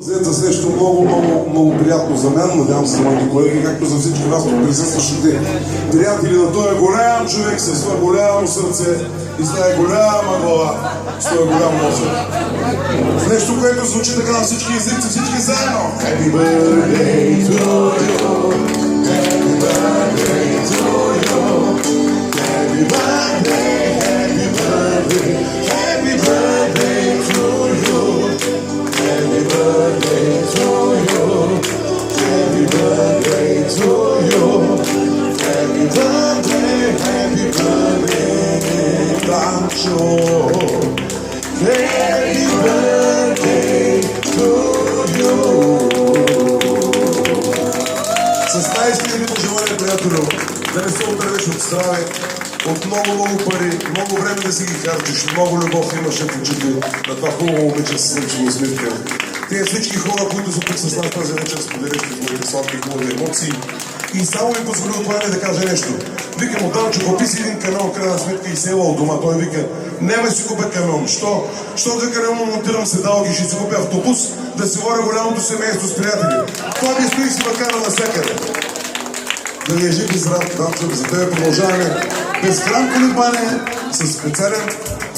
За нещо много приятно за мен, надявам се за моите колеги, както за всички вас присъстващите приятели на този голям човек с това голямо сърце и с тази голяма глава, с този голям мозък. Нещо, което звучи така на всички езици, всички заедно. Happy birthday to you, happy birthday to you, happy birthday, happy birthday, happy birthday to you, happy birthday to you, happy birthday to you, happy birthday, happy birthday, Pancho, happy birthday to you. С най-искрени пожелания, приятелю, да не се отървеш от здраве, от много пари, много време да си ги харчиш, много любов имаше в очите на това хубаво момиче с слънчева усмивка. Тия всички хора, които са тук с нас тази вечер, споделихте твоите сладки хубави емоции. И само ми позволи отваряне да кажа нещо. Викам, Данчо, купи си един камион, крайна сметка и села от дома. Той вика, няма си купя камион. Що да камион монтирам седалки, ще си купя автобус, да си говоря голямото семейство с приятели. Това ми стои си макара навсякъде. Да ви е жив и здрав, Данчо, за тебе продължаваме безкрайно колебание с специален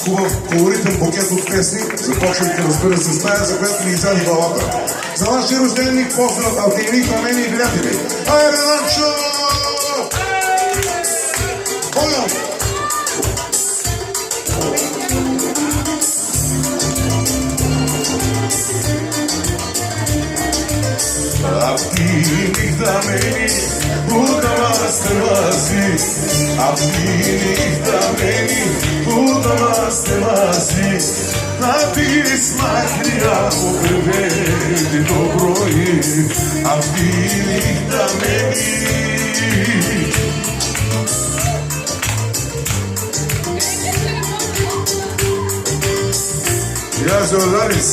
хубав колоритен букет от песни. Започвайте, разбира се, с тая, за която ни изяди главата. За нашия рожденик, поздрав, алтейник, пламени и приятели. Айде, Данчо! Понял! Αυτοί νυχταμένοι που τα μας μαζί, αυτοί νυχταμένοι που τα είμαστε μαζί, να πεις μακριά μου κρεβέτι το πρωί, αυτοί νυχταμένοι. Γεια σου Λάρης.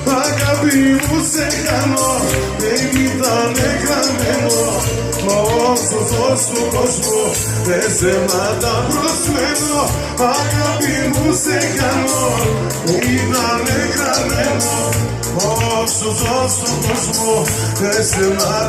Αγάπη μου σε χάνω, δεν ήταν γραμμένο, μα όσο δω στον κόσμο δεν σε μάτα προσμένω. Αγάπη μου σε χάνω, δεν ήταν γραμμένο, όσο δω στον κόσμο δεν σε μάτα.